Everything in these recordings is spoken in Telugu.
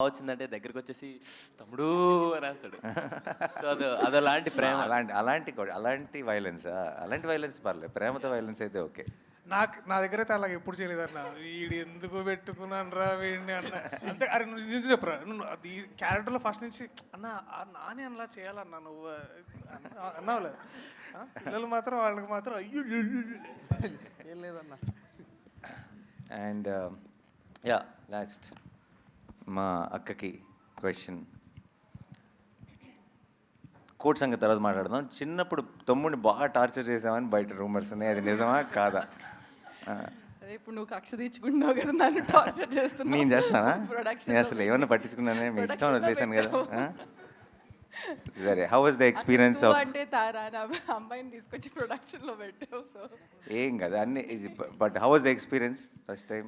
వచ్చిందంటే దగ్గరికి వచ్చేసి తమ్ముడు రాస్తాడు. సో అదలాంటి ప్రేమ. అలాంటి వైలెన్స్ పర్లేదు, ప్రేమతో వైలెన్స్ అయితే ఓకే. నా దగ్గర అయితే అలాగ ఎప్పుడు చేయలేదు అన్న. వీడు ఎందుకు పెట్టుకున్నాను రా వీడిని అన్న. అంతే. అరే నువ్వు నిజం చెప్పరా, నువ్వు అది క్యారెక్టర్లో ఫస్ట్ నుంచి అన్న నాని అలా చేయాలన్నా నువ్వు అన్నావు లేదు. పిల్లలు మాత్రం వాళ్ళకి మాత్రం అయ్యో ఏం లేదన్న. అండ్ యా లాస్ట్ మా అక్కకి క్వశ్చన్. కోర్ట్ సంగతి తర్వాత మాట్లాడదాం. చిన్నప్పుడు తమ్ముడిని బాగా టార్చర్ చేసామని బయట రూమర్స్ ఉన్నాయి, అది నిజమా కాదా? అదే ఇప్పుడు నువ్వు కక్ష తీర్చుకుంటున్నావు కదా, నన్ను టార్చర్ చేస్తున్నావు. నేను చేస్తానా? ప్రొడక్షన్ నేను అసలు ఏమన్నా పట్టించుకున్నానే, మీ ఇష్టం వదిలేసాను కదా. సరే, how was the experience of? అంటే తారా నా అమ్మాయిని తీసుకొచ్చి ప్రొడక్షన్లో పెట్టావు. సో ఏం కదా అన్ని, but how was the experience first time?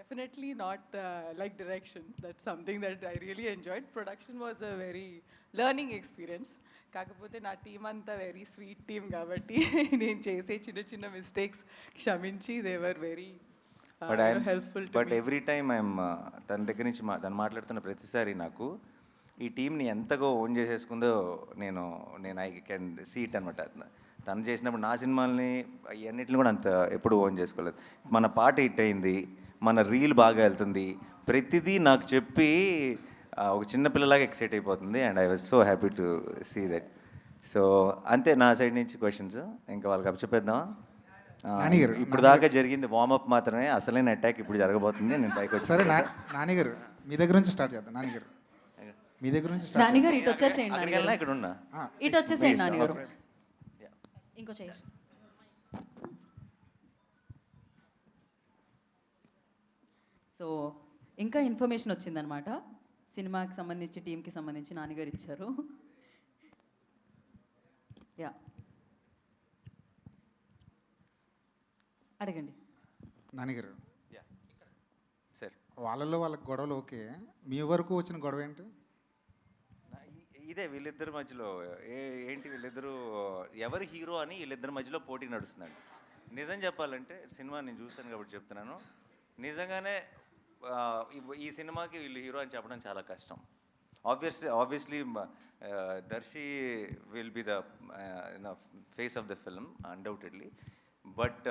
Definitely not like direction. That's something that I really enjoyed. Production was a very learning experience. కాకపోతే నా టీమ్ అంతా వెరీ స్వీట్ టీమ్ కాబట్టి నేను చేసే చిన్న చిన్న మిస్టేక్స్ క్షమించి they were very helpful. But every time I'm తన దగ్గర నుంచి తను మాట్లాడుతున్న ప్రతిసారి నాకు ఈ టీంని ఎంతగా ఓన్ చేసేసుకుందో నేను ఐ కెన్ సీ ఇట్ అనమాట. తను చేసినప్పుడు నా సినిమాల్ని అన్నిటిని కూడా అంత ఎప్పుడు ఓన్ చేసుకోలేదు. మన పాట హిట్ అయింది, మన రీల్ బాగా వెళ్తుంది, ప్రతిదీ నాకు చెప్పి ఒక చిన్నపిల్లలాగా ఎక్సైట్ అయిపోతుంది. And I was so happy to see that. So అంతే నా సైడ్ నుంచి క్వశ్చన్స్. ఇంకా వాళ్ళకి అప్పచెప్పేద్దామా? ఇప్పుడు దాకా జరిగింది వార్మప్ మాత్రమే, అసలైన అటాక్ ఇప్పుడు జరగబోతుంది. నేను పైకి వచ్చి సరే నానిగారు మీ దగ్గర నుంచి స్టార్ట్ చేద్దాం. నానిగారు మీ దగ్గర నుంచి స్టార్ట్. నానిగారు ఇటు వచ్చేసేయండి. అక్కడికి ఇక్కడ ఉన్నా, ఇటు వచ్చేసేయండి నానిగారు. ఇంకో చైర్. సో ఇంకా ఇన్ఫర్మేషన్ వచ్చిందనమాట, సినిమాకి సంబంధించి టీంకి సంబంధించి నాన్నగారు ఇచ్చారు. యా అడగండి నానిగారు. సరే, వాళ్ళకి గొడవలు ఓకే, మీ వరకు వచ్చిన గొడవ ఏంటి? ఇదే వీళ్ళిద్దరి మధ్యలో ఏంటి, వీళ్ళిద్దరూ ఎవరు హీరో అని వీళ్ళిద్దరి మధ్యలో పోటీ నడుస్తున్నాడు. నిజం చెప్పాలంటే సినిమా నేను చూస్తాను కాబట్టి చెప్తున్నాను, నిజంగానే ఈ సినిమాకి వీళ్ళు హీరో అని చెప్పడం చాలా కష్టం. Obviously Darshi will be the face of the film undoubtedly. But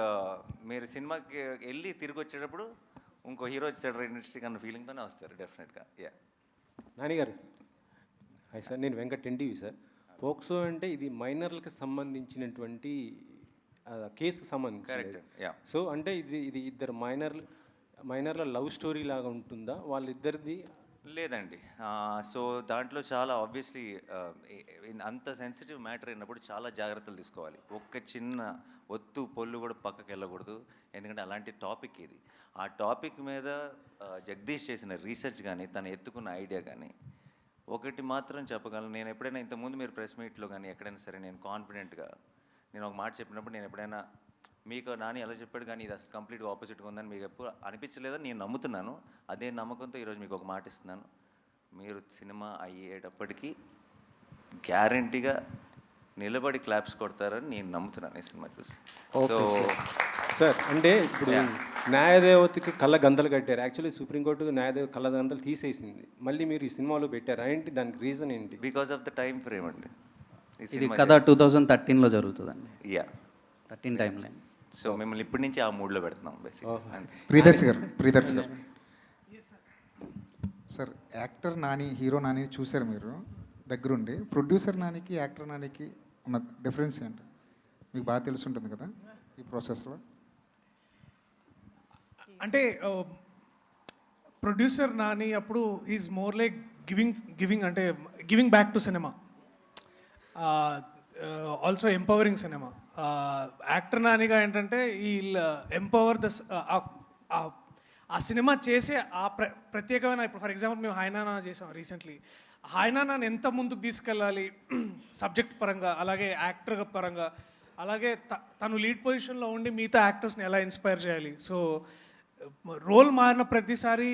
మీరు సినిమాకి వెళ్ళి తిరిగి వచ్చేటప్పుడు ఇంకో హీరో వచ్చాడు ఇండస్ట్రీకి అన్న ఫీలింగ్తోనే వస్తారు డెఫినెట్గా. యా నానిగారు. హాయ్ సార్, నేను వెంకట్ ఎన్టీవీ సార్. పోక్సో అంటే ఇది మైనర్లకు సంబంధించినటువంటి కేసుకు సంబంధించి. కరెక్ట్. యా. సో అంటే ఇది ఇద్దరు మైనర్ల లవ్ స్టోరీ లాగా ఉంటుందా వాళ్ళిద్దరిది? లేదండి. సో దాంట్లో చాలా ఆబ్వియస్లీ అంత సెన్సిటివ్ మ్యాటర్ అయినప్పుడు చాలా జాగ్రత్తలు తీసుకోవాలి. ఒక్క చిన్న ఒత్తు పొల్లు కూడా పక్కకి వెళ్ళకూడదు, ఎందుకంటే అలాంటి టాపిక్ ఇది. ఆ టాపిక్ మీద జగదీష్ చేసిన రీసెర్చ్ కానీ తను ఎత్తుకున్న ఐడియా కానీ ఒకటి మాత్రం చెప్పగలను. నేను ఎప్పుడైనా ఇంతకుముందు మీరు ప్రెస్ మీట్లో కానీ ఎక్కడైనా సరే నేను కాన్ఫిడెంట్గా నేను ఒక మాట చెప్పినప్పుడు నేను ఎప్పుడైనా మీకు నాని ఎలా చెప్పాడు కానీ ఇది అసలు కంప్లీట్గా ఆపోజిట్గా ఉందని మీకు ఎప్పుడు అనిపించలేదని నేను నమ్ముతున్నాను. అదే నమ్మకంతో ఈరోజు మీకు ఒక మాట ఇస్తున్నాను, మీరు సినిమా అయ్యేటప్పటికీ గ్యారంటీగా నిలబడి క్లాప్స్ కొడతారని నేను నమ్ముతున్నాను ఈ సినిమా చూసి. సో సార్ అంటే ఇప్పుడు న్యాయదేవతకి కళ్ళ గంతలు కట్టారు. యాక్చువల్లీ సుప్రీంకోర్టు న్యాయదేవ కళ్ళ గంతలు తీసేసింది, మళ్ళీ మీరు ఈ సినిమాలో పెట్టారు ఏంటి, దానికి రీజన్ ఏంటి? Because of the time frame అండి. ఇది కథ 2013లో జరుగుతుందండి. Yeah, 13 time line. సో మిమ్మల్ని ఇప్పటి నుంచి ఆ మూడ్లో పెడుతున్నాం బేసిక్గా. ప్రియదర్శి గారు sir, actor Nani hero Nani చూశారు మీరు దగ్గరుండి. ప్రొడ్యూసర్ నానికి యాక్టర్ నానికి ఉన్న డిఫరెన్స్ ఏంటి మీకు బాగా తెలిసి ఉంటుంది కదా ఈ ప్రాసెస్లో? అంటే ప్రొడ్యూసర్ నాని అప్పుడు is more like giving back to cinema, also empowering cinema. Actor నానిగా ఏంటంటే వీళ్ళు ఎంపవర్ ద ఆ సినిమా చేసే ఆ ప్రత్యేకమైన, ఇప్పుడు ఫర్ ఎగ్జాంపుల్ మేము హాయ్నానా చేసాం రీసెంట్లీ. హాయ్నానాని ఎంత ముందుకు తీసుకెళ్ళాలి సబ్జెక్ట్ పరంగా, అలాగే యాక్టర్ పరంగా, అలాగే తను లీడ్ పొజిషన్లో ఉండి మిగతా యాక్టర్స్ని ఎలా ఇన్స్పైర్ చేయాలి. సో రోల్ మారిన ప్రతిసారి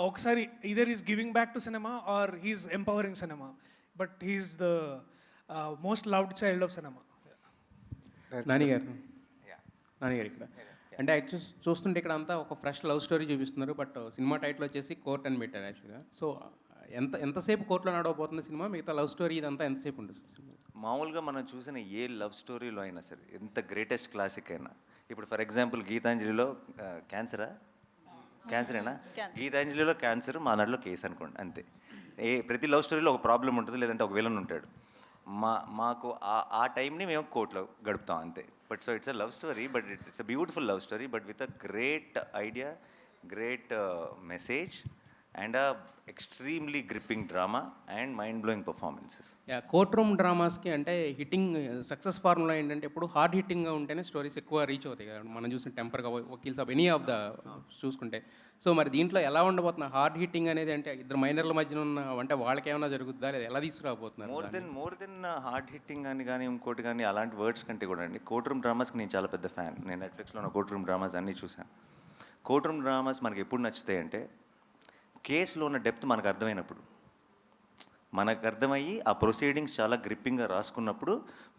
ఒకసారి either is giving back to cinema or he's empowering cinema, but he's the most loved child of cinema. నానిగారు ఇక్కడ అంటే చూస్తుంటే ఇక్కడ అంతా ఒక ఫ్రెష్ లవ్ స్టోరీ చూపిస్తున్నారు, బట్ సినిమా టైటిల్ వచ్చేసి కోర్ట్ అని పెట్టారు యాక్చువల్గా. సో ఎంతసేపు కోర్టులో నడవబోతుంది సినిమా, మిగతా లవ్ స్టోరీ ఇదంతా ఎంతసేపు ఉంటుంది సినిమా? మామూలుగా మనం చూసిన ఏ లవ్ స్టోరీలో అయినా సరే, ఎంత గ్రేటెస్ట్ క్లాసిక్ అయినా, ఇప్పుడు ఫర్ ఎగ్జాంపుల్ గీతాంజలిలో క్యాన్సరేనా, గీతాంజలిలో క్యాన్సర్, మా దాంట్లో కేసు అనుకోండి, అంతే. ప్రతి లవ్ స్టోరీలో ఒక ప్రాబ్లం ఉంటుంది, లేదంటే ఒక విలన్ ఉంటాడు. మాకు ఆ టైంని మేము కోర్టులో గడుపుతాం అంతే. But so it's a love story, but it's a beautiful love story, but with a great idea, great message and a extremely gripping drama and mind blowing performances. Courtroom డ్రామాస్కి అంటే హిట్టింగ్ సక్సెస్ ఫార్ములా ఏంటంటే ఎప్పుడు హార్డ్ హిట్టింగ్గా ఉంటేనే స్టోరీస్ ఎక్కువ రీచ్ అవుతాయి కదా. మనం చూసిన టెంపర్గా, వకీల్స్ ఆఫ్ ఎనీ ఆఫ్ ద చూసుకుంటే. సో మరి దీంట్లో ఎలా ఉండబోతున్నా హార్డ్ హిట్టింగ్ అనేది, అంటే ఇద్దరు మైనర్ల మధ్యన ఉన్న అంటే వాళ్ళకి ఏమైనా జరుగుతుందా లేదా ఎలా తీసుకురాబోతున్నారు? మోర్ దెన్ హార్డ్ హిట్టింగ్ అని కానీ ఇంకోటి కానీ అలాంటి వర్డ్స్ కంటే కూడా అండి, కోర్ట్ రూమ్ డ్రామాస్కి నేను చాలా పెద్ద ఫ్యాన్. నేను నెట్ఫ్లిక్స్లో ఉన్న కోర్ట్ రూమ్ డ్రామాస్ అన్నీ చూశాను. కోర్ట్ రూమ్ డ్రామాస్ మనకి ఎప్పుడు నచ్చుతాయి అంటే కేసులో ఉన్న డెప్త్ మనకు అర్థమైనప్పుడు, మనకు అర్థమయ్యి ఆ ప్రొసీడింగ్స్ చాలా గ్రిప్పింగ్గా రాసుకున్నప్పుడు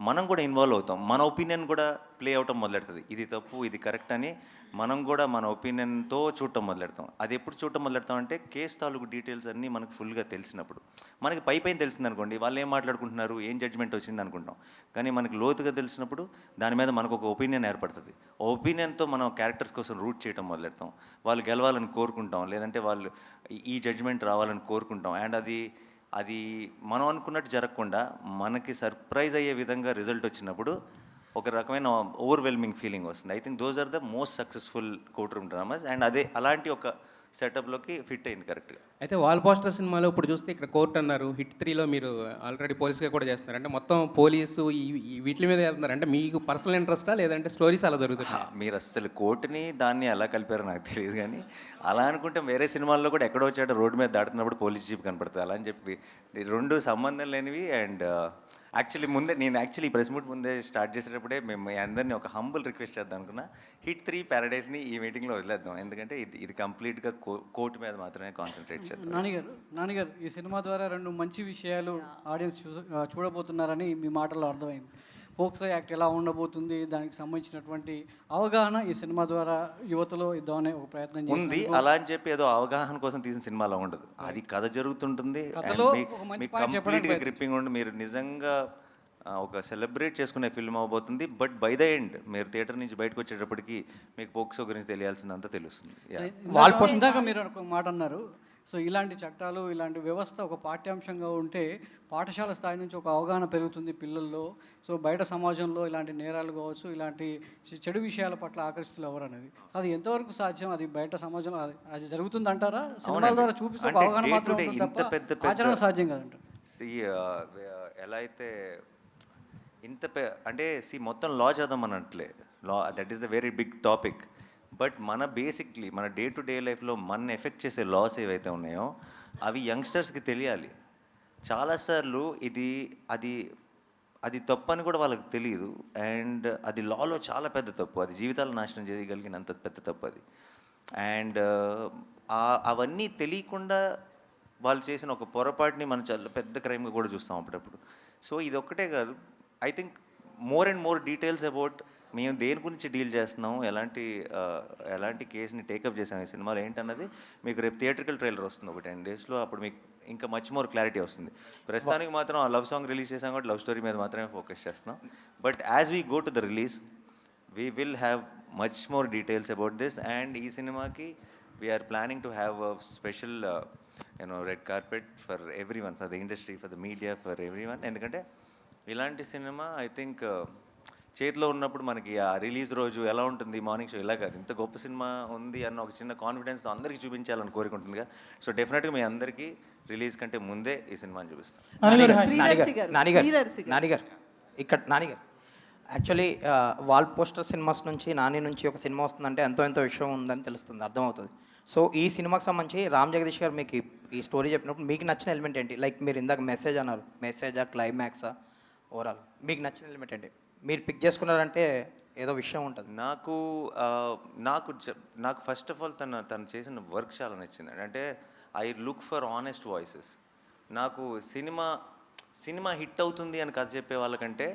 మనం కూడా ఇన్వాల్వ్ అవుతాం. మన ఒపీనియన్ కూడా ప్లే అవటం మొదలెడుతుంది. ఇది తప్పు, ఇది కరెక్ట్ అని మనం కూడా మన ఒపీనియన్తో చూడటం మొదలెడతాం. అది ఎప్పుడు చూడటం మొదలెడతాం అంటే కేసు తాలూకు డీటెయిల్స్ అన్నీ మనకు ఫుల్గా తెలిసినప్పుడు. మనకి పైన తెలిసింది అనుకోండి, వాళ్ళు ఏం మాట్లాడుకుంటున్నారు, ఏం జడ్జ్మెంట్ వచ్చింది అనుకుంటాం. కానీ మనకి లోతుగా తెలిసినప్పుడు దాని మీద మనకు ఒక ఒపీనియన్ ఏర్పడుతుంది. ఆ ఒపీనియన్తో మనం క్యారెక్టర్స్ కోసం రూట్ చేయడం మొదలెడతాం. వాళ్ళు గెలవాలని కోరుకుంటాం, లేదంటే వాళ్ళు ఈ జడ్జ్మెంట్ రావాలని కోరుకుంటాం. అండ్ అది మనం అనుకున్నట్టు జరగకుండా మనకి సర్ప్రైజ్ అయ్యే విధంగా రిజల్ట్ వచ్చినప్పుడు ఒక రకమైన ఓవర్వెల్మింగ్ ఫీలింగ్ వస్తుంది. I think those are the most successful court room dramas. And అలాంటి ఒక సెటప్లోకి ఫిట్ అయింది కరెక్ట్గా. అయితే వాల్ పోస్టర్ సినిమాలో ఇప్పుడు చూస్తే ఇక్కడ కోర్ట్ అన్నారు, హిట్ 3లో మీరు ఆల్రెడీ పోలీస్గా కూడా చేస్తున్నారు. అంటే మొత్తం పోలీసు వీటి మీద వెళ్తున్నారు. అంటే మీకు పర్సనల్ ఇంట్రెస్టా లేదంటే స్టోరీస్ అలా దొరుకుతాయి? మీరు అసలు కోర్టుని దాన్ని ఎలా కలిపారో నాకు తెలియదు, కానీ అలా అనుకుంటే వేరే సినిమాల్లో కూడా ఎక్కడో వచ్చాడో రోడ్డు మీద దాటుతున్నప్పుడు పోలీస్ జీప్ కనపడుతుంది. అలా అని చెప్పి రెండు సంబంధం లేనివి. అండ్ నేను ప్రెస్ మీట్ ముందే స్టార్ట్ చేసేటప్పుడే మేము అందరినీ ఒక హంబుల్ రిక్వెస్ట్ చేద్దాం అనుకున్నా, హిట్ 3 ప్యారడైజ్ని ఈ మీటింగ్లో వదిలేద్దాం. ఎందుకంటే ఇది కంప్లీట్గా కోర్టు మీద మాత్రమే కాన్సన్ట్రేట్ చేద్దాం. నానిగారు ఈ సినిమా ద్వారా 2 మంచి విషయాలు ఆడియన్స్ చూడబోతున్నారని మీ మాటల్లో అర్థమైంది. ఫోక్స్ యాక్ట్ ఎలా ఉండబోతుంది, దానికి సంబంధించినటువంటి అవగాహన ఈ సినిమా ద్వారా యువతలో ఇద్దామనే ఒక ప్రయత్నం ఉంది. అలా అని చెప్పి ఏదో అవగాహన కోసం తీసిన సినిమాలో ఉండదు. అది కథ జరుగుతుంటుంది, కంప్లీట్గా గ్రిప్పింగ్ ఉండి మీరు నిజంగా ఒక సెలబ్రేట్ చేసుకునే ఫిల్మ్ అవబోతుంది. బట్ బై ద ఎండ్ మీరు థియేటర్ నుంచి బయటకు వచ్చేటప్పటికి మీకు పోక్సో గురించి తెలియాల్సిందంతా తెలుస్తుంది. ఇందాక మీరు ఒక మాట అన్నారు, సో ఇలాంటి చట్టాలు, ఇలాంటి వ్యవస్థ ఒక పాఠ్యాంశంగా ఉంటే పాఠశాల స్థాయి నుంచి ఒక అవగాహన పెరుగుతుంది పిల్లల్లో. సో బయట సమాజంలో ఇలాంటి నేరాలు కావచ్చు, ఇలాంటి చెడు విషయాల పట్ల ఆకర్షితులు ఎవరు అనేది అది ఎంతవరకు సాధ్యం? అది బయట సమాజంలో అది జరుగుతుంది అంటారా? సినిమాల ద్వారా చూపిస్తే అవగాహన మాత్రమే ఆచరణ సాధ్యం కదంటారు. ఎలా అయితే అంటే మొత్తం లా చదవమనట్లే, law that is the very big topic. But basically మన డే టు డే లైఫ్లో మన ఎఫెక్ట్ చేసే లాస్ ఏవైతే ఉన్నాయో అవి యంగ్స్టర్స్కి తెలియాలి. చాలాసార్లు అది తప్పు అని కూడా వాళ్ళకి తెలియదు. అండ్ అది లాలో చాలా పెద్ద తప్పు, అది జీవితాలు నాశనం చేయగలిగినంత పెద్ద తప్పు అది. అండ్ అవన్నీ తెలియకుండా వాళ్ళు చేసిన ఒక పొరపాటుని మనం చాలా పెద్ద క్రైమ్గా కూడా చూస్తాం అప్పుడప్పుడు. సో ఇది ఒక్కటే కాదు, I think more and more details about మేము దేని గురించి డీల్ చేస్తున్నాం, ఎలాంటి కేసుని టేకప్ చేసాం ఈ సినిమాలో ఏంటన్నది మీకు రేపు థియేట్రికల్ ట్రైలర్ వస్తుంది ఒక 10 daysలో. అప్పుడు మీకు ఇంకా మచ్ మోర్ క్లారిటీ వస్తుంది. ప్రస్తుతానికి మాత్రం ఆ లవ్ సాంగ్ రిలీజ్ చేసాం కాబట్టి లవ్ స్టోరీ మీద మాత్రమే ఫోకస్ చేస్తున్నాం. But as we go to the release we will have much more details about this. And ఈ సినిమాకి we are planning to have a special red carpet for every one, for the industry, for the media, for every one. ఎందుకంటే ఇలాంటి సినిమా ఐ థింక్ చేతిలో ఉన్నప్పుడు మనకి ఆ రిలీజ్ రోజు ఎలా ఉంటుంది, మార్నింగ్ షో ఇలా కాదు, ఇంత గొప్ప సినిమా ఉంది అన్న ఒక చిన్న కాన్ఫిడెన్స్తో అందరికీ చూపించాలని కోరుకుంటుందిగా. సో డెఫినెట్గా మీ అందరికీ రిలీజ్ కంటే ముందే ఈ సినిమాని చూపిస్తాం. నానిగారు యాక్చువల్లీ వాల్ పోస్టర్ సినిమాస్ నుంచి నాని నుంచి ఒక సినిమా వస్తుందంటే ఎంతో విషయం ఉందని తెలుస్తుంది, అర్థమవుతుంది. సో ఈ సినిమాకి సంబంధించి రామ్ జగదీష్ గారు మీకు ఈ స్టోరీ చెప్పినప్పుడు మీకు నచ్చిన ఎలిమెంట్ ఏంటి? లైక్ మీరు ఇందాక మెసేజ్ అన్నారు, మెసేజా, క్లైమాక్సా, ఓవరాల్ మీకు నచ్చిన ఎలిమెంట్ ఏంటి? మీరు పిక్ చేసుకున్నారంటే ఏదో విషయం ఉంటుంది. నాకు ఫస్ట్ ఆఫ్ ఆల్ తను చేసిన వర్క్ చాలా నచ్చింది. అంటే I look for honest voices. నాకు సినిమా హిట్ అవుతుంది అని కథ చెప్పే వాళ్ళకంటే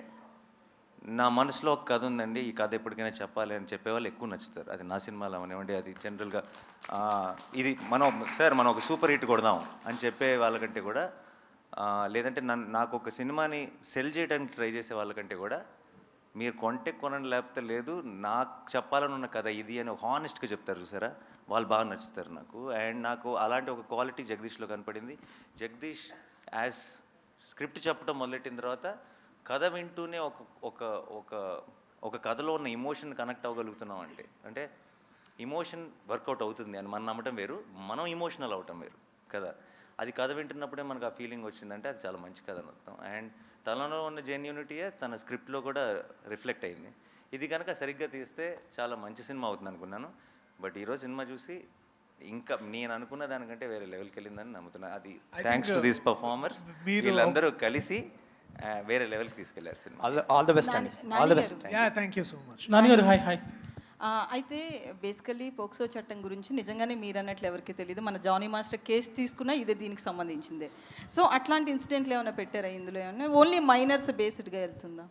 నా మనసులో ఒక కథ ఉందండి, ఈ కథ ఎప్పటికైనా చెప్పాలి అని చెప్పేవాళ్ళు ఎక్కువ నచ్చుతారు. అది నా సినిమాలో అవనివ్వండి, అది జనరల్గా ఇది మనం ఒక సూపర్ హిట్ కొడదాం అని చెప్పే వాళ్ళకంటే కూడా లేదంటే నాకు ఒక సినిమాని సెల్ చేయడానికి ట్రై చేసే వాళ్ళకంటే కూడా మీరు కొంటే కొనండి లేకపోతే లేదు, నాకు చెప్పాలని ఉన్న కథ ఇది అని హానెస్ట్గా చెప్తారు చూసారా, వాళ్ళు బాగా నచ్చుతారు నాకు. అండ్ నాకు అలాంటి ఒక క్వాలిటీ జగదీష్లో కనపడింది. జగదీష్ యాజ్ స్క్రిప్ట్ చెప్పడం మొదలెట్టిన తర్వాత కథ వింటూనే ఒక కథలో ఉన్న ఇమోషన్ కనెక్ట్ అవ్వగలుగుతున్నాం అంటే ఇమోషన్ వర్కౌట్ అవుతుంది అని మనం నమ్మటం వేరు, మనం ఇమోషనల్ అవటం వేరు కదా. అది కథ వింటున్నప్పుడే మనకు ఆ ఫీలింగ్ వచ్చిందంటే అది చాలా మంచి కథ అని అర్థం. అండ్ తనలో ఉన్న జెన్యూనిటీయే తన స్క్రిప్ట్లో కూడా రిఫ్లెక్ట్ అయింది. ఇది కనుక సరిగ్గా తీస్తే చాలా మంచి సినిమా అవుతుంది అనుకున్నాను. బట్ ఈరోజు సినిమా చూసి ఇంకా నేను అనుకున్న దానికంటే వేరే లెవెల్కి వెళ్ళిందని నమ్ముతున్నాను. అది థ్యాంక్స్ టు దీస్ పర్ఫార్మర్స్, వీళ్ళందరూ కలిసి వేరే లెవెల్కి తీసుకెళ్లారు సినిమా. ఆల్ ద బెస్ట్ అండి, all the best. Yeah thank you so much. నాన్నగారు హాయ్ హాయ్. అయితే బేసికలీ పోక్సో చట్టం గురించి నిజంగానే మీరు అన్నట్లు ఎవరికి తెలియదు. మన జానీ మాస్టర్ కేసు తీసుకున్నా ఇదే దీనికి సంబంధించిందే. సో అట్లాంటి ఇన్సిడెంట్లు ఏమైనా పెట్టారా ఇందులో? ఏమైనా ఓన్లీ మైనర్స్ బేస్డ్గా వెళ్తుందా?